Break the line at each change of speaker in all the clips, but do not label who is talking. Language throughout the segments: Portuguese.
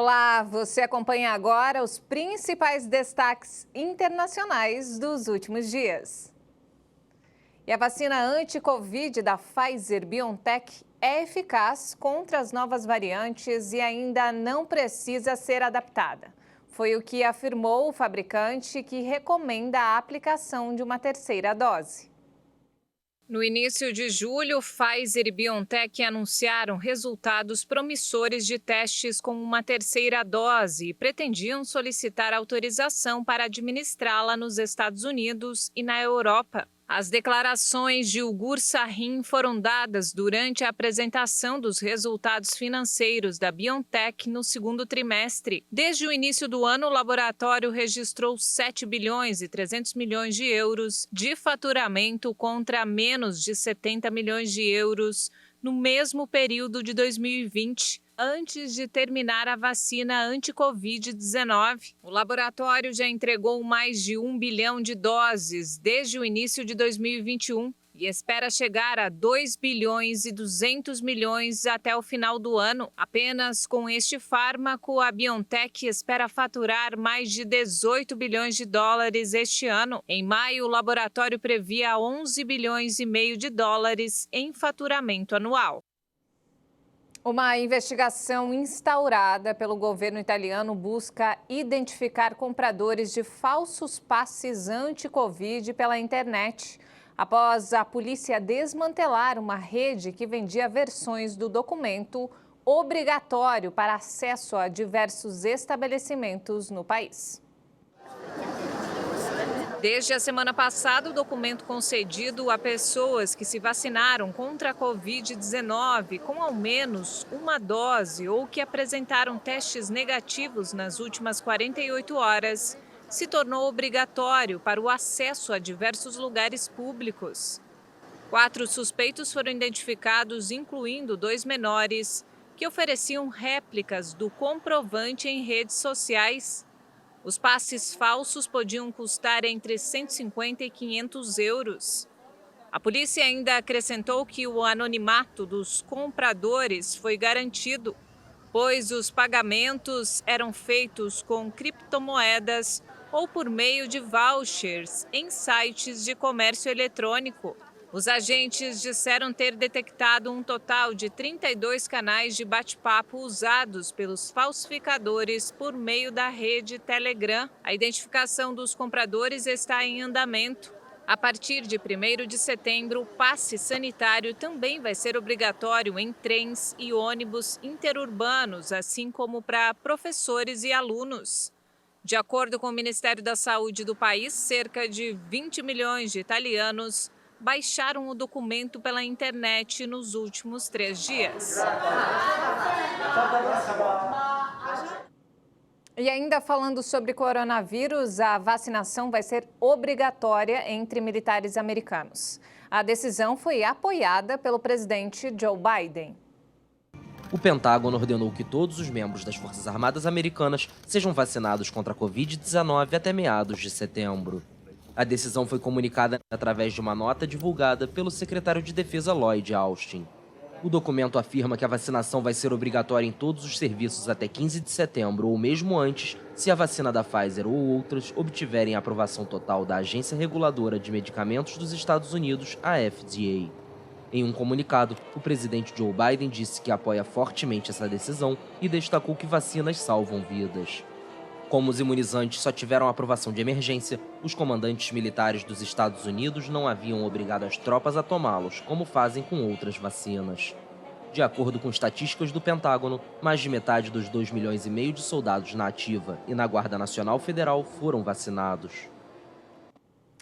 Olá, você acompanha agora os principais destaques internacionais dos últimos dias. E a vacina anti-Covid da Pfizer-BioNTech é eficaz contra as novas variantes e ainda não precisa ser adaptada. Foi o que afirmou o fabricante, que recomenda a aplicação de uma terceira dose. No início de julho, Pfizer e BioNTech anunciaram resultados promissores de testes com uma terceira dose e pretendiam solicitar autorização para administrá-la nos Estados Unidos e na Europa. As declarações de Ugur Sahin foram dadas durante a apresentação dos resultados financeiros da BioNTech no segundo trimestre. Desde o início do ano, o laboratório registrou 7 bilhões e 300 milhões de euros de faturamento contra menos de 70 milhões de euros no mesmo período de 2020. Antes de terminar a vacina anti-Covid-19. O laboratório já entregou mais de 1 bilhão de doses desde o início de 2021 e espera chegar a 2 bilhões e 200 milhões até o final do ano. Apenas com este fármaco, a BioNTech espera faturar mais de 18 bilhões de dólares este ano. Em maio, o laboratório previa 11 bilhões e meio de dólares em faturamento anual. Uma investigação instaurada pelo governo italiano busca identificar compradores de falsos passes anti-Covid pela internet, após a polícia desmantelar uma rede que vendia versões do documento obrigatório para acesso a diversos estabelecimentos no país. Desde a semana passada, o documento concedido a pessoas que se vacinaram contra a Covid-19 com ao menos uma dose ou que apresentaram testes negativos nas últimas 48 horas se tornou obrigatório para o acesso a diversos lugares públicos. 4 suspeitos foram identificados, incluindo 2 menores, que ofereciam réplicas do comprovante em redes sociais. Os passes falsos podiam custar entre 150 e 500 euros. A polícia ainda acrescentou que o anonimato dos compradores foi garantido, pois os pagamentos eram feitos com criptomoedas ou por meio de vouchers em sites de comércio eletrônico. Os agentes disseram ter detectado um total de 32 canais de bate-papo usados pelos falsificadores por meio da rede Telegram. A identificação dos compradores está em andamento. A partir de 1º de setembro, o passe sanitário também vai ser obrigatório em trens e ônibus interurbanos, assim como para professores e alunos. De acordo com o Ministério da Saúde do país, cerca de 20 milhões de italianos baixaram o documento pela internet nos últimos 3 dias. E ainda falando sobre coronavírus, a vacinação vai ser obrigatória entre militares americanos. A decisão foi apoiada pelo presidente Joe Biden.
O Pentágono ordenou que todos os membros das Forças Armadas americanas sejam vacinados contra a Covid-19 até meados de setembro. A decisão foi comunicada através de uma nota divulgada pelo secretário de Defesa Lloyd Austin. O documento afirma que a vacinação vai ser obrigatória em todos os serviços até 15 de setembro ou mesmo antes, se a vacina da Pfizer ou outras obtiverem a aprovação total da Agência Reguladora de Medicamentos dos Estados Unidos, a FDA. Em um comunicado, o presidente Joe Biden disse que apoia fortemente essa decisão e destacou que vacinas salvam vidas. Como os imunizantes só tiveram aprovação de emergência, os comandantes militares dos Estados Unidos não haviam obrigado as tropas a tomá-los, como fazem com outras vacinas. De acordo com estatísticas do Pentágono, mais de metade dos 2,5 milhões de soldados na ativa e na Guarda Nacional Federal foram vacinados.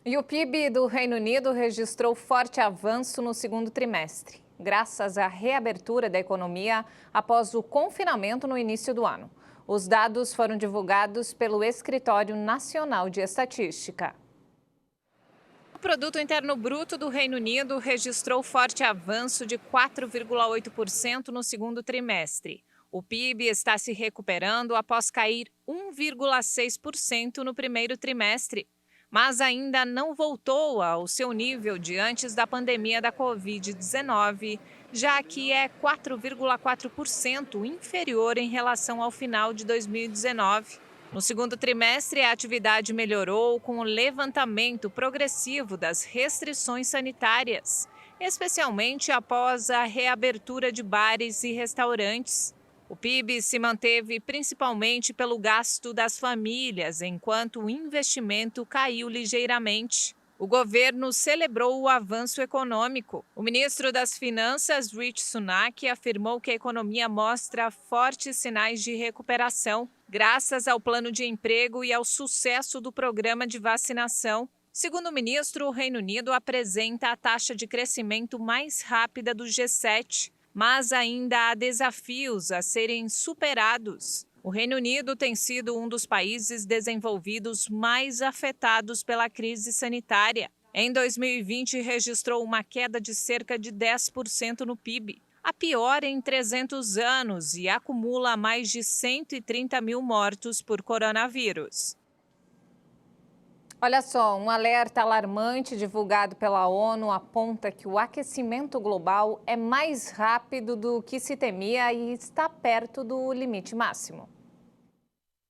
E o PIB do Reino Unido registrou forte avanço no segundo trimestre, graças à reabertura da economia após o confinamento no início do ano. Os dados foram divulgados pelo Escritório Nacional de Estatística. O Produto Interno Bruto do Reino Unido registrou forte avanço de 4,8% no segundo trimestre. O PIB está se recuperando após cair 1,6% no primeiro trimestre. mas ainda não voltou ao seu nível de antes da pandemia da Covid-19, já que é 4,4% inferior em relação ao final de 2019. No segundo trimestre, a atividade melhorou com o levantamento progressivo das restrições sanitárias, especialmente após a reabertura de bares e restaurantes. O PIB se manteve principalmente pelo gasto das famílias, enquanto o investimento caiu ligeiramente. O governo celebrou o avanço econômico. O ministro das Finanças, Rishi Sunak, afirmou que a economia mostra fortes sinais de recuperação, graças ao plano de emprego e ao sucesso do programa de vacinação. Segundo o ministro, o Reino Unido apresenta a taxa de crescimento mais rápida do G7, mas ainda há desafios a serem superados. O Reino Unido tem sido um dos países desenvolvidos mais afetados pela crise sanitária. Em 2020, registrou uma queda de cerca de 10% no PIB, a pior em 300 anos, e acumula mais de 130 mil mortos por coronavírus. Olha só, um alerta alarmante divulgado pela ONU aponta que o aquecimento global é mais rápido do que se temia e está perto do limite máximo.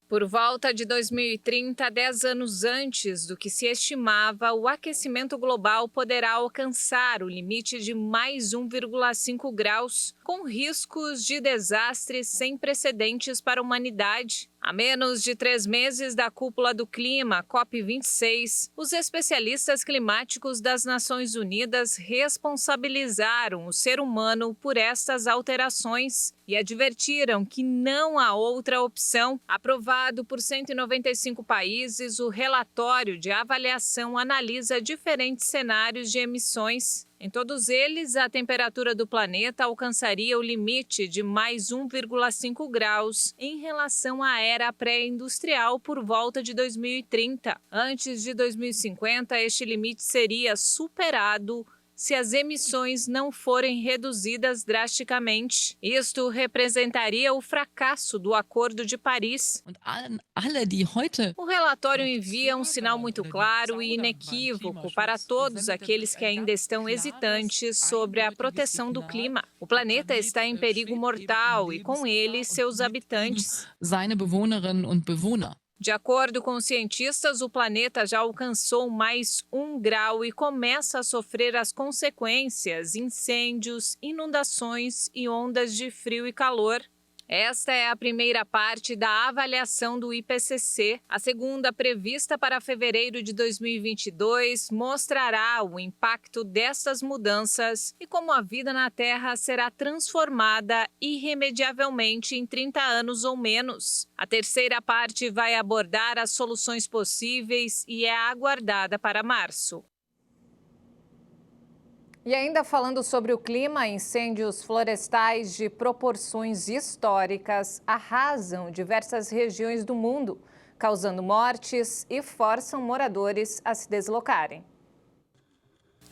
Por volta de 2030, 10 anos antes do que se estimava, o aquecimento global poderá alcançar o limite de mais 1,5 graus, com riscos de desastres sem precedentes para a humanidade. A menos de 3 meses da Cúpula do Clima, COP26, os especialistas climáticos das Nações Unidas responsabilizaram o ser humano por estas alterações e advertiram que não há outra opção. Aprovado por 195 países, o relatório de avaliação analisa diferentes cenários de emissões. Em todos eles, a temperatura do planeta alcançaria o limite de mais 1,5 graus em relação à era pré-industrial por volta de 2030. Antes de 2050, este limite seria superado se as emissões não forem reduzidas drasticamente. Isto representaria o fracasso do Acordo de Paris. O relatório envia um sinal muito claro e inequívoco para todos aqueles que ainda estão hesitantes sobre a proteção do clima. O planeta está em perigo mortal e, com ele, seus habitantes. De acordo com os cientistas, o planeta já alcançou mais 1 grau e começa a sofrer as consequências: incêndios, inundações e ondas de frio e calor. Esta é a primeira parte da avaliação do IPCC. A segunda, prevista para fevereiro de 2022, mostrará o impacto dessas mudanças e como a vida na Terra será transformada irremediavelmente em 30 anos ou menos. A terceira parte vai abordar as soluções possíveis e é aguardada para março. E ainda falando sobre o clima, incêndios florestais de proporções históricas arrasam diversas regiões do mundo, causando mortes e forçam moradores a se deslocarem.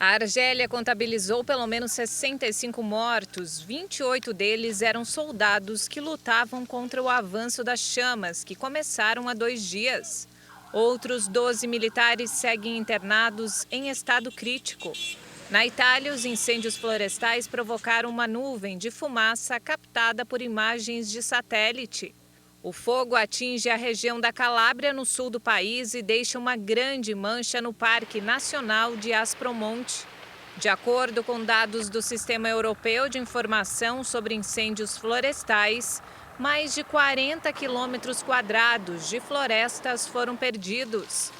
A Argélia contabilizou pelo menos 65 mortos, 28 deles eram soldados que lutavam contra o avanço das chamas, que começaram há 2 dias. Outros 12 militares seguem internados em estado crítico. Na Itália, os incêndios florestais provocaram uma nuvem de fumaça captada por imagens de satélite. O fogo atinge a região da Calábria, no sul do país, e deixa uma grande mancha no Parque Nacional de Aspromonte. De acordo com dados do Sistema Europeu de Informação sobre Incêndios Florestais, mais de 40 quilômetros quadrados de florestas foram perdidos.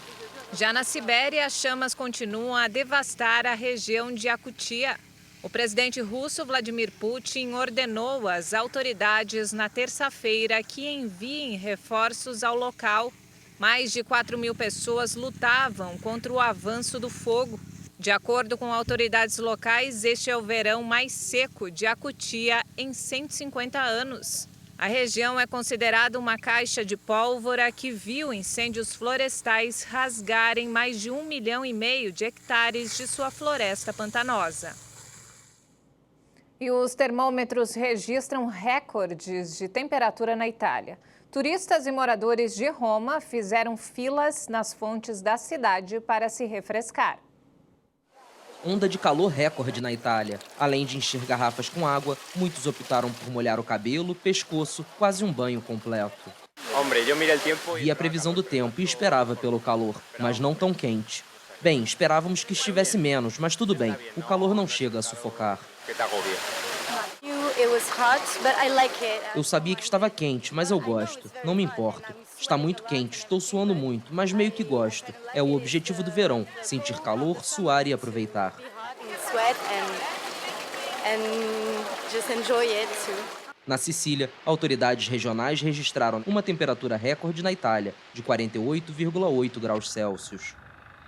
Já na Sibéria, as chamas continuam a devastar a região de Yakutia. O presidente russo Vladimir Putin ordenou às autoridades na terça-feira que enviem reforços ao local. Mais de 4.000 pessoas lutavam contra o avanço do fogo. De acordo com autoridades locais, este é o verão mais seco de Yakutia em 150 anos. A região é considerada uma caixa de pólvora que viu incêndios florestais rasgarem mais de 1,5 milhão de hectares de sua floresta pantanosa. E os termômetros registram recordes de temperatura na Itália. Turistas e moradores de Roma fizeram filas nas fontes da cidade para se refrescar.
Onda de calor recorde na Itália. Além de encher garrafas com água, muitos optaram por molhar o cabelo, pescoço, quase um banho completo. Vi a previsão do tempo e esperava pelo calor, mas não tão quente. Bem, esperávamos que estivesse menos, mas tudo bem, o calor não chega a sufocar. Eu sabia que estava quente, mas eu gosto. Não me importo. Está muito quente, estou suando muito, mas meio que gosto. É o objetivo do verão, sentir calor, suar e aproveitar. Na Sicília, autoridades regionais registraram uma temperatura recorde na Itália, de 48,8 graus Celsius.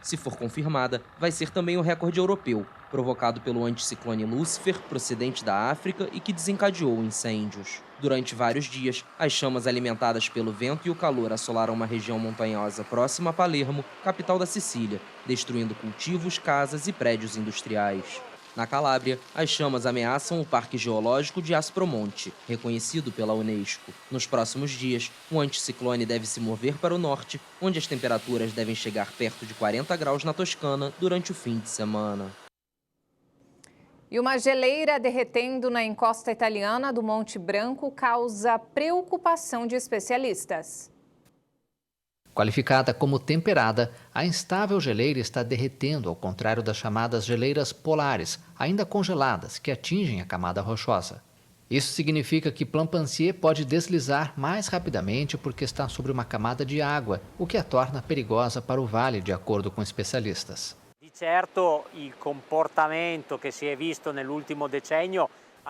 Se for confirmada, vai ser também o recorde europeu, provocado pelo anticiclone Lúcifer, procedente da África e que desencadeou incêndios. Durante vários dias, as chamas alimentadas pelo vento e o calor assolaram uma região montanhosa próxima a Palermo, capital da Sicília, destruindo cultivos, casas e prédios industriais. Na Calábria, as chamas ameaçam o Parque Geológico de Aspromonte, reconhecido pela Unesco. Nos próximos dias, o anticiclone deve se mover para o norte, onde as temperaturas devem chegar perto de 40 graus na Toscana durante o fim de semana.
E uma geleira derretendo na encosta italiana do Monte Branco causa preocupação de especialistas.
Qualificada como temperada, a instável geleira está derretendo, ao contrário das chamadas geleiras polares, ainda congeladas, que atingem a camada rochosa. Isso significa que Plampancier pode deslizar mais rapidamente porque está sobre uma camada de água, o que a torna perigosa para o vale, de acordo com especialistas.
Di certo, il comportamento che si è visto nell'ultimo decennio.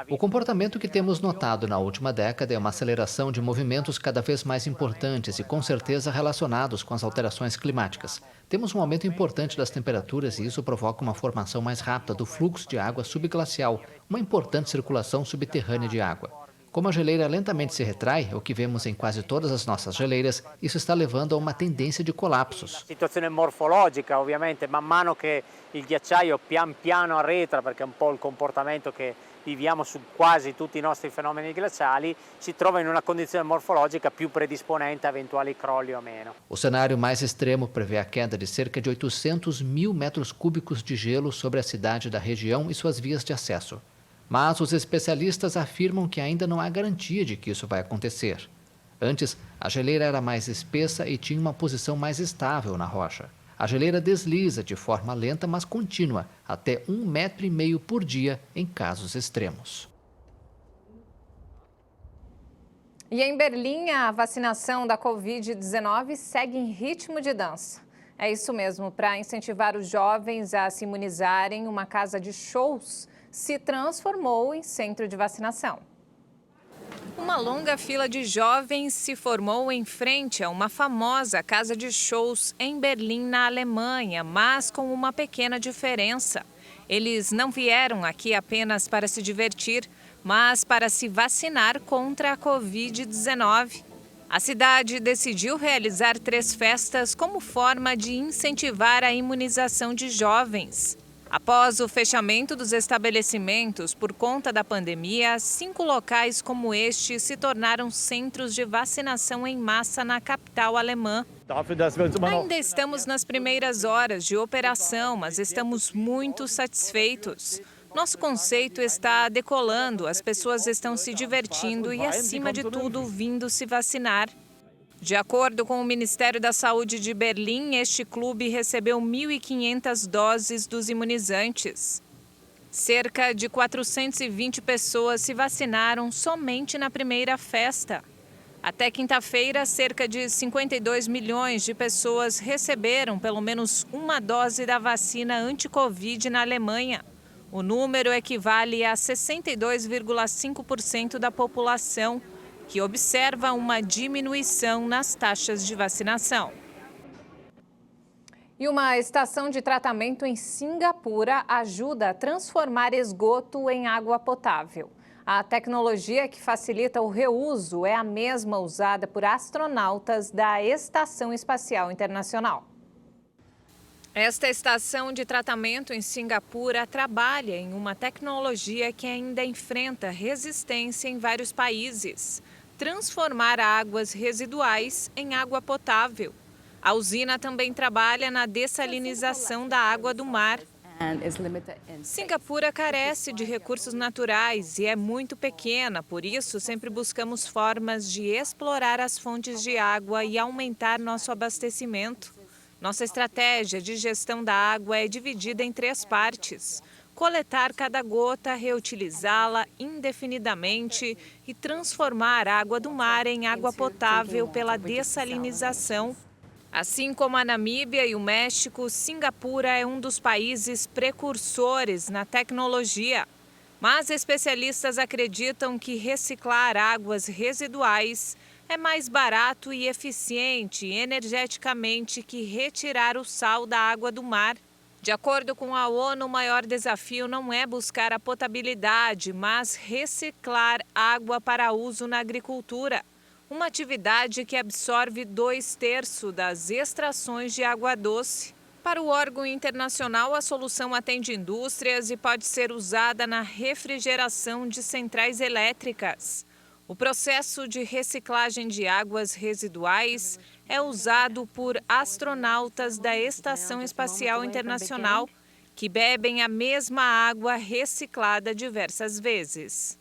O comportamento que temos notado na última década é uma aceleração de movimentos cada vez mais importantes e com certeza relacionados com as alterações climáticas. Temos um aumento importante das temperaturas e isso provoca uma formação mais rápida do fluxo de água subglacial, uma importante circulação subterrânea de água. Como a geleira lentamente se retrai, o que vemos em quase todas as nossas geleiras, isso está levando a uma tendência de colapsos.
La situazione morfologica, ovviamente, man mano che il ghiacciaio pian piano arretra, perché è un po' il comportamento che viviamo su quasi tutti i nostri fenomeni glaciali, si trova in una condizione morfologica più predisponente a eventuali crolli o meno.
O cenário mais extremo prevê a queda de cerca de 800 mil metros cúbicos de gelo sobre a cidade da região e suas vias de acesso. Mas os especialistas afirmam que ainda não há garantia de que isso vai acontecer. Antes, a geleira era mais espessa e tinha uma posição mais estável na rocha. A geleira desliza de forma lenta, mas contínua, até 1,5 metro por dia em casos extremos.
E em Berlim, a vacinação da Covid-19 segue em ritmo de dança. É isso mesmo, para incentivar os jovens a se imunizarem, uma casa de shows se transformou em centro de vacinação. Uma longa fila de jovens se formou em frente a uma famosa casa de shows em Berlim, na Alemanha, mas com uma pequena diferença. Eles não vieram aqui apenas para se divertir, mas para se vacinar contra a Covid-19. A cidade decidiu realizar 3 festas como forma de incentivar a imunização de jovens. Após o fechamento dos estabelecimentos por conta da pandemia, 5 locais como este se tornaram centros de vacinação em massa na capital alemã. Ainda estamos nas primeiras horas de operação, mas estamos muito satisfeitos. Nosso conceito está decolando, as pessoas estão se divertindo e, acima de tudo, vindo se vacinar. De acordo com o Ministério da Saúde de Berlim, este clube recebeu 1.500 doses dos imunizantes. Cerca de 420 pessoas se vacinaram somente na primeira festa. Até quinta-feira, cerca de 52 milhões de pessoas receberam pelo menos uma dose da vacina anti-Covid na Alemanha. O número equivale a 62,5% da população, que observa uma diminuição nas taxas de vacinação. E uma estação de tratamento em Singapura ajuda a transformar esgoto em água potável. A tecnologia que facilita o reuso é a mesma usada por astronautas da Estação Espacial Internacional. Esta estação de tratamento em Singapura trabalha em uma tecnologia que ainda enfrenta resistência em vários países: transformar águas residuais em água potável. A usina também trabalha na dessalinização da água do mar. Singapura carece de recursos naturais e é muito pequena, por isso sempre buscamos formas de explorar as fontes de água e aumentar nosso abastecimento. Nossa estratégia de gestão da água é dividida em 3 partes: coletar cada gota, reutilizá-la indefinidamente e transformar a água do mar em água potável pela dessalinização. Assim como a Namíbia e o México, Singapura é um dos países precursores na tecnologia. Mas especialistas acreditam que reciclar águas residuais é mais barato e eficiente energeticamente que retirar o sal da água do mar. De acordo com a ONU, o maior desafio não é buscar a potabilidade, mas reciclar água para uso na agricultura. Uma atividade que absorve 2/3 das extrações de água doce. Para o órgão internacional, a solução atende indústrias e pode ser usada na refrigeração de centrais elétricas. O processo de reciclagem de águas residuais é usado por astronautas da Estação Espacial Internacional, que bebem a mesma água reciclada diversas vezes.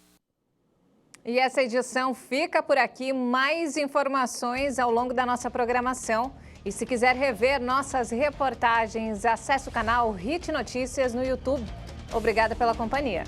E essa edição fica por aqui. Mais informações ao longo da nossa programação. E se quiser rever nossas reportagens, acesse o canal HIT Notícias no YouTube. Obrigada pela companhia.